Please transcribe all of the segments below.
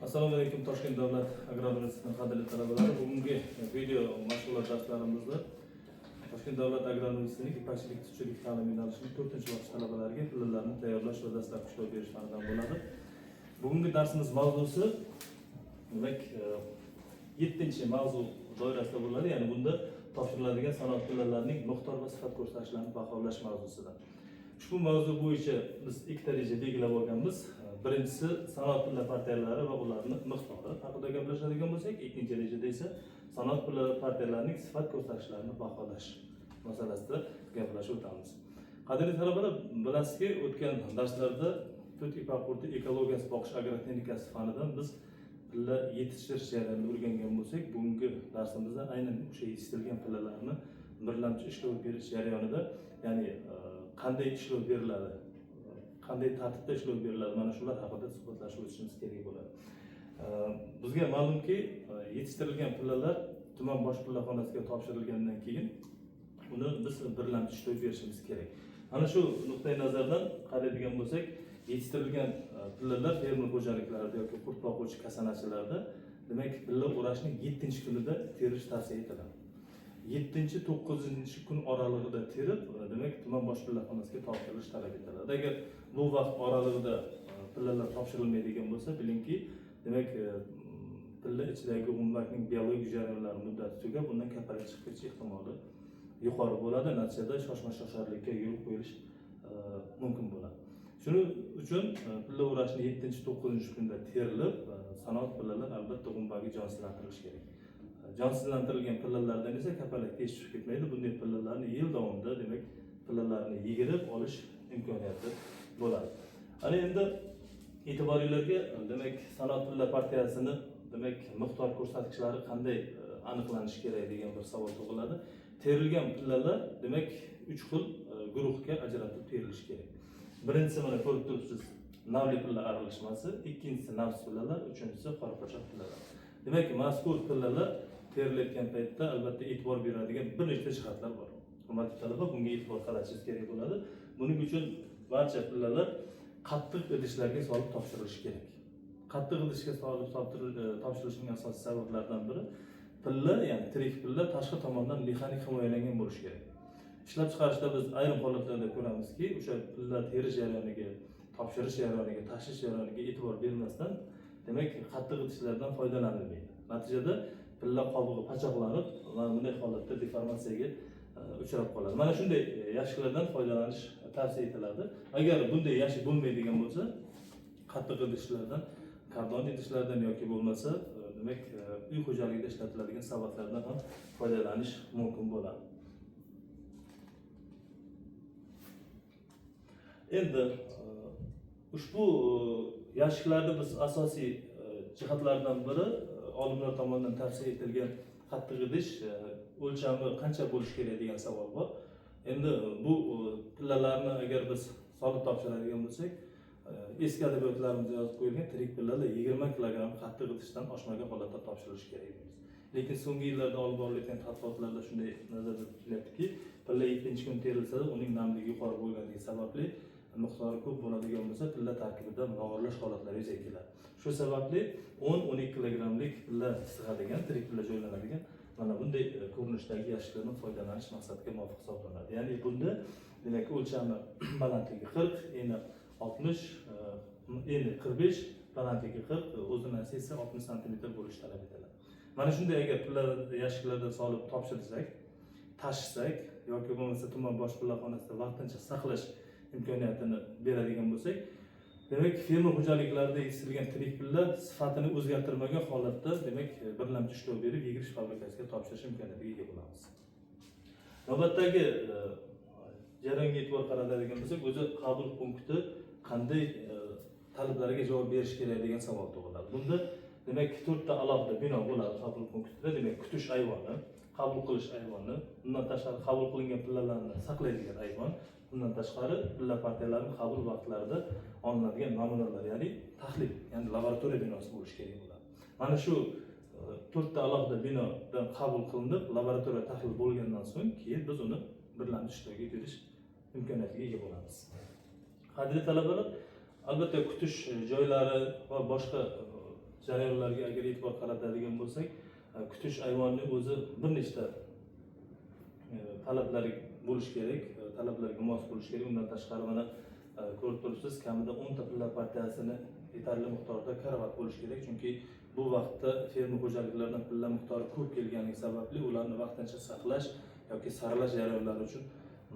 Assalomu alaykum Toshkent davlat agrar universitetining qadrli talabalari. Bugungi video mashg'ulot darslarimizda Toshkent davlat agrar universitetining ipakchilik tishchilik ta'lim yo'nalishining 4-bosqich talabalariga pillalarni tayyorlash va dastlabki ishlov berish fanidan bo'ladi. Bugungi darsimiz mavzusi demak 7-mavzu doirasida bo'ladi. Ya'ni bunda topshiriladigan sanoat pillalarining miqdor va sifat ko'rsatkichlarini baholash mavzusidan. Ushbu mavzu bo'yicha biz ikkita reja belgilab olganmiz. Birinchisi sanoat pilla partiyalari va ularning miqdori haqida gaplashadigan bo'lsak, ikkinchi rejada esa sanoat pilla partiyalarining sifat ko'rsatkichlarini baholash masalasida gaplashib o'tamiz. Qadrli talabalar, bilasizki, o'tgan darslarda tut ipak-qurti ekologiyasi boqish agrotexnikasi fanidan biz pilla yetishtirish jarayonini o'rgangan bo'lsak, bugungi darsimizda aynan o'sha yetishtirilgan pillalarni birlamchi ishlov berish jarayonida, ya'ni qanday ishlov beriladi, qanday tartibda ishlov beriladi, mana shular haqida suhbatlashib o'tishimiz kerak bo'ladi. Bizga ma'lumki, yetishtirilgan pillalar tuman bosh pillaxonasiga topshirilgandan keyin uni biz birlamchi ishlov berishimiz kerak. Ana shu nuqtai nazardan qaraydigan bo'lsak, yetishtirilgan pillalar fermer xo'jaliklarida yoki qurt boquvchi kasanachilarda demak pilla o'rashning 7-kunida terish tavsiya etiladi. 7-9 kun oralig'ida terib, demak tuman bosh pillaxonasiga topshirilish talab etiladi. Agar bu vaqt oralig'ida pillalar topshirilmaydigan bo'lsa, bilingki, demak pilla ichidagi g'umbakning biologik jarayonlari muddati tugab, bundan kapalak chiqib ketish ehtimoli yuqori bo'ladi. Natijada shoshma-shosharlikka yo'l qo'yilish mumkin bo'ladi. Shuning uchun pilla o'rashning 7-9 kunda terilib, sanoat pillalar albatta g'umbagi jonsizlantirilishi kerak. Jonsizlantirilgan pillalardan esa kapalak tez chiqib ketmaydi. Bunday pillalarni yil davomida demak pillalarni yigirib olish imkoniyati bo'ladi. Ana endi e'tiboringizga demak sanoat pilla partiyasini demak miqdor ko'rsatkichlari qanday aniqlanishi kerak degan bir savol tug'iladi. Terilgan pillalar demak 3 xil guruhga ajratib terilishi kerak. Birinchisi mana ko'rib turibsiz, navli pilla aralashmasi, ikkinchisi nafs pillalar, uchinchisi qora po'choq pillalar. Demak, mazkur pillalar terilayotgan paytda albatta e'tibor beradigan bir nechta jihatlar bor. Hurmatli talaba, bunga e'tibor qaratishingiz kerak bo'ladi. Buning uchun barcha pillalar qattiq idishlarga solib topshirilishi kerak. Qattiq idishga solib topshirilishining asosiy sabablaridan biri pilla, ya'ni tirik pilla tashqi tomondan mexanik himoyalangan bo'lishi kerak. Ishlab chiqarishda biz ayrim holatlarda ko'ramizki, o'sha pilla terish jarayoniga, topshirish jarayoniga, tashish jarayoniga e'tibor bermasdan demak qattiq idishlardan foydalanilmaydi. Natijada pilla qobig'i pachoqlanib va bunday holatda deformatsiyaga uchrab qoladi. Mana shunday yashiklardan foydalanish tavsiya etiladi. Agar bunday yashik bo'lmaydigan bo'lsa, qattiq idishlardan, kardon idishlardan yoki bo'lmasa, demak uy xo'jaligida ishlatiladigan savatlardan ham foydalanish mumkin bo'ladi. Endi ushbu yashiklarni biz asosiy jihatlardan biri olimlar tomonidan tavsiya etilgan qattiq idish o'lchami qancha bo'lishi kerak degan savol bor. Endi bu pillalarni agar biz solib topshiradigan bo'lsak, eski adabiyotlarimizda yozib qo'yilgan tirik pillalar 20 kilogramm qattiq idishdan oshmagan holatda topshirilishi kerak deymiz. Lekin so'nggi yillarda olib borilayotgan tadqiqotlarda shunday nazarda tutilyaptiki, pilla 7-kun terilsa, uning namligi yuqori bo'lganligi sababli miqdori ko'p bo'ladigan bo'lsa, pilla tarkibida mog'orlash holatlari yuzaga keladi. Shu sababli 10-12 kilogrammlik pilla sig'adigan, tirik pilla joylanadigan mana bunday ko'rinishdagi yashiklardan foydalanish maqsadga muvofiq hisoblanadi. Ya'ni bunda demak o'lchami balandligi 40, eni 60, eni 45, balandligi 40, o'zunasi esa 60 sm bo'lishi talab etiladi. Mana shunday agar pilla yashiklardan solib topshirsak, tashishsak yoki bo'lmasa tuman bosh pillaxonasida vaqtincha saqlash imkoniyatini beradigan bo'lsak, demak fermer xo'jaliklarida yetishtirilgan tirik pilla sifatini o'zgartirmagan holatda demak birlamchi ishlov berib yigirish fabrikasiga topshirish imkoniyatiga ega bo'lamiz. Navbatdagi jarayonga e'tibor qaratadigan bo'lsak, o'zi qabul punkti qanday talablarga javob berish kerak degan savol tug'iladi. Bunda demak 4 ta alohida bino bo'ladi qabul punktida. Demak kutish ayvoni, qabul qilish ayvoni, bundan tashqari qabul qilingan pillalarni saqlaydigan ayvon, bundan tashqari pilla partiyalarining qabul vaqtlarida olinadigan namunalar, ya'ni tahlil, ya'ni laboratoriya binosi bo'lishi kerak bo'ladi. Mana shu 4 ta alohida binodan qabul qilinib, laboratoriya tahlil bo'lgandan so'ng keyin biz uni birlamchi ishlovga berish imkoniyatiga ega bo'lamiz. Qadrli talabalar, albatta kutish joylari va boshqa jarayonlarga agar e'tibor qaratadigan bo'lsak, kutish ayvonining o'zi bir nechta talablar bo'lishi kerak, talablarga mos bo'lishi kerak. Undan tashqari mana ko'rib turibsiz, kamida 10 ta pilla partiyasini yetarli miqdorda karavot bo'lishi kerak, chunki bu vaqtda fermer xo'jaliklaridan pilla miqdori ko'p kelganligi sababli ularni vaqtincha saqlash yoki saralash jarayonlari uchun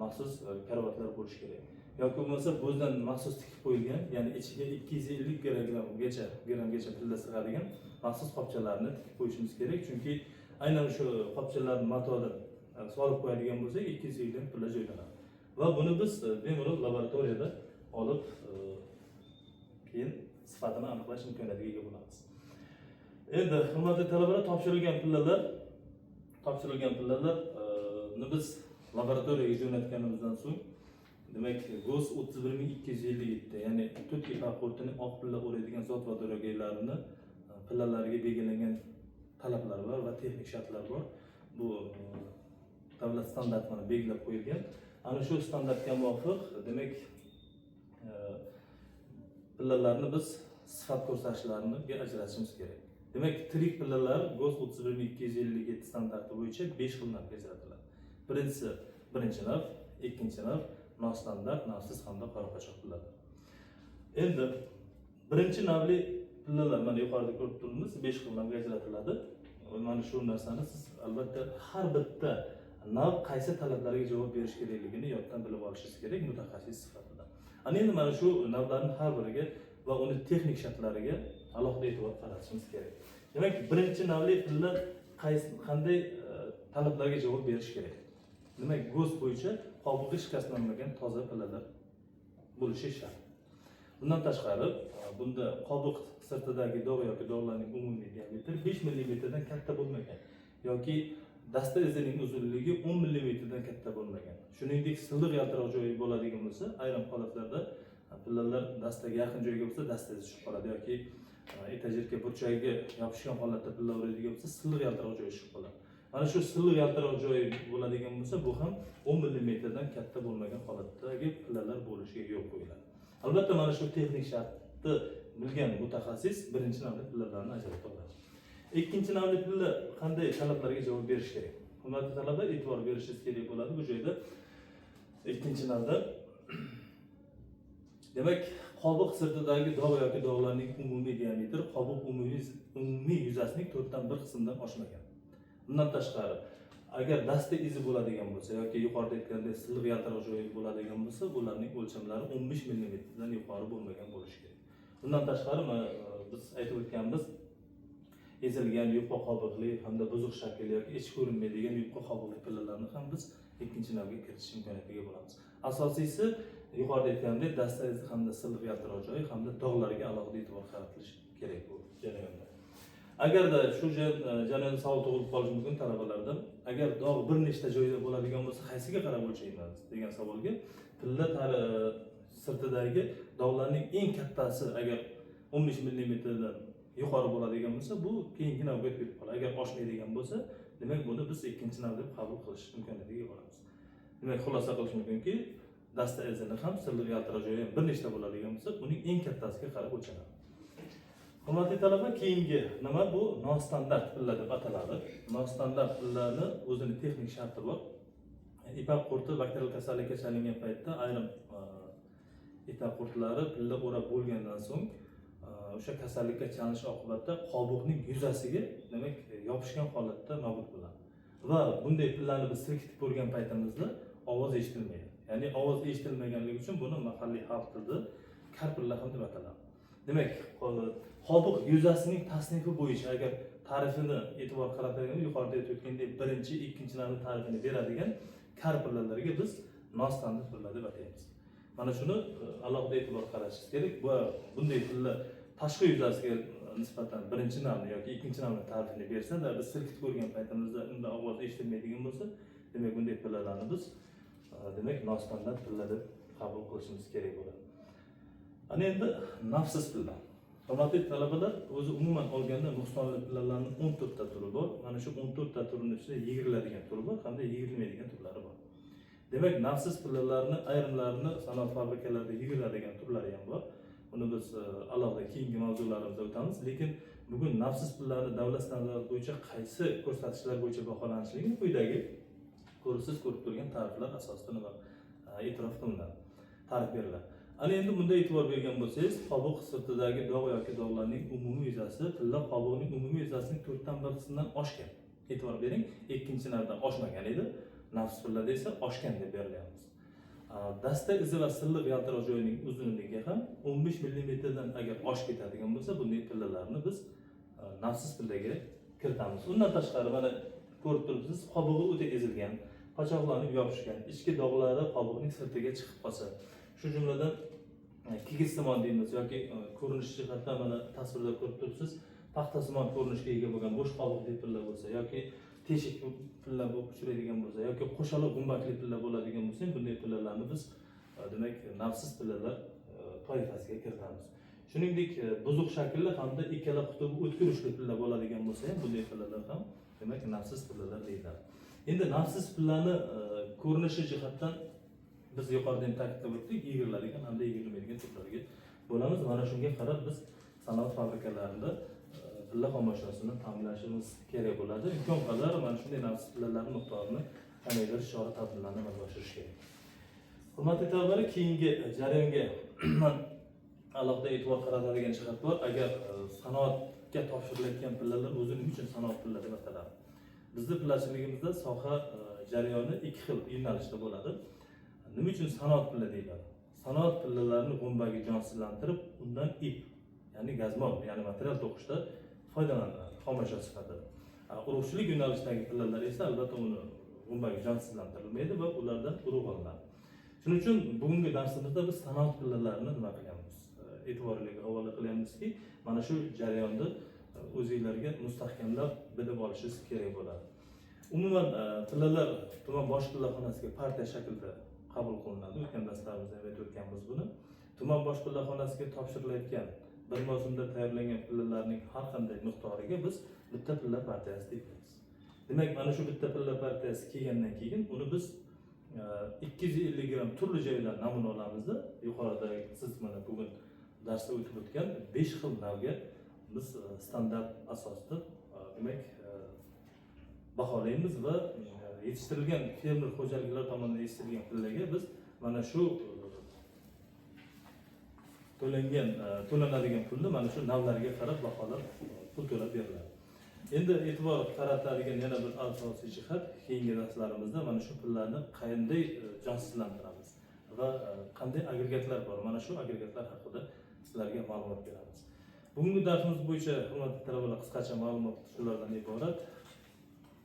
maxsus karavotlar bo'lishi kerak. Yoki bo'lmasa bo'zdan maxsus tikib qo'yilgan, ya'ni ichiga 250 grammgacha pilla sig'adigan maxsus qopchalarni tikib qo'yishimiz kerak, chunki aynan shu qopchalarni matodan solib qo'yadigan bo'lsak 250 gram pilla joylanadi. Va buni biz bemalol laboratoriyada olib keyin sifatini aniqlash imkoniyatiga ega bo'lamiz. Endi hurmatli talabalar, topshirilgan pillalarni biz laboratoriyaga jo'natganimizdan so'ng, demak, GOS 31257, ya'ni tut ipak qurtining oq pilla o'raydigan zot va dorogoylarini pillalariga belgilangan talablar bor va texnik shartlar bor. Bu davlat standartini belgilab qo'yilgan. Ana shu standartga muvofiq, demak, pillalarni biz sifat ko'rsatkichlarini ajratishimiz kerak. Demak, tirik pillalar GOS 31257 standarti bo'yicha 5 xil narxga ajratiladi. Birinchi narx, ikkinchi narx, nostandart, navsiz hamda qora qochoq pillalar. Endi birinchi navli pillalar mana yuqorida ko'rib turibmiz, 5 xil narxga ajratiladi. Mana shu narsani siz albatta har bitta nav qaysi talablarga javob berish kerakligini yoddan bilib olishingiz kerak mutaxassis sifatida. Ana endi mana shu navlarning har biriga va uni texnik shartlariga alohida e'tibor qaratishimiz kerak. Demak, birinchi navli pilla qanday talablarga javob berish kerak? Demak, GOS bo'yicha qobig'i shikastlanmagan toza pillalar bo'lishi shart. Bundan tashqari, bunda qobiq sirtidagi dog' yoki dog'larning umumiy diametri 5 mm dan katta bo'lmagan yoki dasta izining uzunligi 10 mm dan katta bo'lmagan. Shuningdek, silliq yaltiroq joyi bo'ladigan bo'lsa, ayrim holatlarda pillalar dastaga yaqin joyga bo'lsa, dasta izi tushib qoladi yoki etajirka burchagiga yopishgan holatda pilla uradigan bo'lsa, silliq yaltiroq joyi tushib qoladi. Mana shu silliq yaltiroq joyi bo'ladigan bo'lsa, bu ham 10 mm dan katta bo'lmagan holatdagi pillalar bo'lishiga yo'l qo'yiladi. Albatta, mana shu texnik shartni bilgan mutaxassis birinchi navli pillalarni ajrata oladi. Ikkinchi navli pilla qanday talablarga javob berish kerak? Hurmatli talabalar, e'tibor berishingiz kerak bo'ladi bu joyda. Ikkinchi navda, demak, qobiq sirtidagi dog' yoki dog'larning umumiy diametri qobiq umumiy yuzasining 4dan 1 qismidan oshmagan. Bundan tashqari, agar dasta izi bo'ladigan bo'lsa yoki yuqorida aytgandek silliq yaltiroq joyi bo'ladigan bo'lsa, ularning o'lchamlari 15 mm dan yuqori bo'lmagan bo'lishi kerak. Bundan tashqari, biz aytib o'tganmiz, ezilgan yupqa qobiqli hamda buzuq shaklli yoki ichi ko'rinmaydigan yupqa qobiqli pillalarni ham biz ikkinchi navga kiritish imkoniyatiga ega bo'lamiz. Asosiysi, yuqorida aytgandek, dasta izi hamda silliq yaltiroq joyi hamda dog'larga alohida e'tibor qaratilishi kerak bu jarayonda. Agarda shu jarayonda savol tug'ilib qolishi mumkin talabalardan, agar dog' bir nechta joyda bo'ladigan bo'lsa, qaysiga qarab o'lchaymiz degan savolga, pilla sirtidagi dog'larning eng kattasi agar 15 mm dan yuqori bo'ladigan bo'lsa, bu keyingi navga o'tib qoladi. Agar oshmaydigan bo'lsa, demak buni biz ikkinchi nav deb qabul qilish imkoniyatiga ega bo'lamiz. Demak, xulosa qilish mumkinki, dasta izini ham silliq yaltiroq joyi ham bir nechta bo'ladigan bo'lsa, uning eng kattasiga qarab o'lchanadi. Hurmatli talaba, keyingi nima bu? Nostandart pilla deb ataladi. Nostandart pillani o'zining texnik sharti bor. Ipak qurti bakterial kasallikka chalingan paytda ayrim ipak qurtlari pilla o'rab bo'lgandan so'ng o'sha kasallikka chalinish oqibatida qobiqning yuzasiga, demak, yopishgan holatda nobud bo'ladi. Va bunday pillani biz silkitib ko'rgan paytimizda ovoz eshitilmaydi. Ya'ni ovoz eshitilmaganligi uchun buni mahalliy xalq tilida kar pilla ham deb ataladi. Demak, qobiq yuzasining tasnifi bo'yicha agar ta'rifini e'tibor qaratadigan, yuqorida aytib o'tgandek, birinchi, ikkinchi navli ta'rifini beradigan kar pillalarga biz nostandart pilla deb ataymiz. Mana shuni alohida e'tibor qaratishingiz kerak. Bunday pilla tashqi yuzasiga nisbatan birinchi navli yoki ikkinchi navli ta'rifini bersa-da, biz silkitib ko'rgan paytimizda unda ovoz eshitilmaydigan bo'lsa, demak bunday pillalarni biz demak nostandart pilla deb qabul qilishimiz kerak bo'ladi. Ana endi nafsiz pilla. Hurmatli talabalar, o'zi umuman olganda nuqsonli pillalarning 14 ta turi bor. Mana shu 14 ta turining ichida yigiriladigan turi bor hamda yigirilmaydigan turlari bor. Demak, nafsiz pillalarni ayrimlarini sanoat fabrikalarida yigiriladigan turlari ham bor. Buni biz alohida keyingi mavzularimizda o'tamiz, lekin bugun nafsiz pullarni davlat standarti bo'yicha qaysi ko'rsatkichlar bo'yicha baholanishligini quyidagi siz ko'rib turgan tariflar asosida nima e'tirof qilinadi, tarif beriladi. Ana endi bunda e'tibor bergan bo'lsangiz, qobiq sirtidagi dog' yoki dog'larning umumiy yuzasi tilla qobiqning umumiy yuzasining 4dan 1 qismidan oshgan. E'tibor bering, ikkinchi navbatda oshmagan edi. Nafs pullarda esa oshgan deb berilyapmiz. Dasta izi va silliq yaltiroq joyining uzunligi ham 15 mm dan agar oshib ketadigan bo'lsa, bunday pillalarni biz nafsiz pillaga kiritamiz. Undan tashqari mana ko'rib turibsiz, qobig'i o'ta ezilgan, qochoqlanib yopishgan, ichki dog'lari qobiqning sirtiga chiqib qolsa, shu jumladan kigizsimon deymiz yoki ko'rinish jihatdan mana tasvirda ko'rib turibsiz, paxtasimon ko'rinishga ega bo'lgan bo'sh qobiqli pilla bo'lsa yoki teshik pilla bo'lib uchraydigan bo'lsa yoki qo'shaloq gumbakli pilla bo'ladigan bo'lsa, bunday pillalarni biz demak nafsiz pillalar toifasiga kiritamiz. Shuningdek, buzuq shaklli hamda ikkala qutubi o'tkir uchli pilla bo'ladigan bo'lsa ham bunday pillalar ham demak nafsiz pillalar deyiladi. Endi nafsiz pillani ko'rinishi jihatdan biz yuqorida ham ta'kidlab o'tdik, yig'iladigan hamda yig'ilmaydigan turlariga bo'lamiz. Mana shunga qarab biz sanoat fabrikalarida pilla xomashyosini ta'minlashimiz kerak bo'ladi. Imkon qadar mana shunday nafsiz pillalarning miqdorini kamaytirish chora-tadbirlarini amalga oshirish kerak. Hurmatli talabalar, keyingi jarayonga alohida e'tibor qaratadigan jihat bor. Agar sanoatga topshirilayotgan pillalar o'zi nima uchun sanoat pilla deb ataladi? Bizning pillachiligimizda soha jarayoni ikki xil yo'nalishda bo'ladi. Nima uchun sanoat pilla deyiladi? Sanoat pillalarini g'umbagi jonsizlantirib, undan ip, ya'ni gazmol, ya'ni material to'qishda foydalaniladi xomashyo sifatida. Urug'chilik yo'nalishidagi pillalar esa albatta uni g'umbagi jonsizlantirilmaydi va ulardan urug' olinadi. Shuning uchun bugungi darsimizda biz sanoat pillalarini nima qilyapmiz? E'tiboringizga havola qilyapmizki, mana shu jarayonda o'zingizlarga mustahkamlab bilib olishingiz kerak bo'ladi. Umuman pillalar tuman bosh pillaxonasiga partiya shaklida qabul qilinadi. O'tgan darslarimizda aytib o'tganmiz buni. Tuman bosh pillaxonasiga topshirilayotgan bir mavsumda tayyorlangan pillalarning har qanday miqdoriga biz bitta pilla partiyasi deymiz. Demak, mana shu bitta pilla partiyasi kelgandan keyin uni biz 250 gram turli joydan namuna olamizda. Yuqorida siz mana bugun darsda o'tib o'tgan 5 xil navga biz standart asosida demak baholaymiz va yetishtirilgan fermer xo'jaliklar tomonidan yetishtirilgan pillaga biz mana shu to'lanadigan pulni mana shu navlariga qarab baholab pul to'lab beriladi. Endi e'tibor qaratadigan yana bir asosiy jihat, keyingi darslarimizda mana shu pullarni qanday jonsizlantiramiz va qanday agregatlar bor, mana shu agregatlar haqida sizlarga ma'lumot beramiz. Bugungi darsimiz bo'yicha hurmatli talabalar qisqacha ma'lumot shulardan iborat.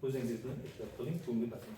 O'zingizni ehtiyot qiling, bugungi darsimiz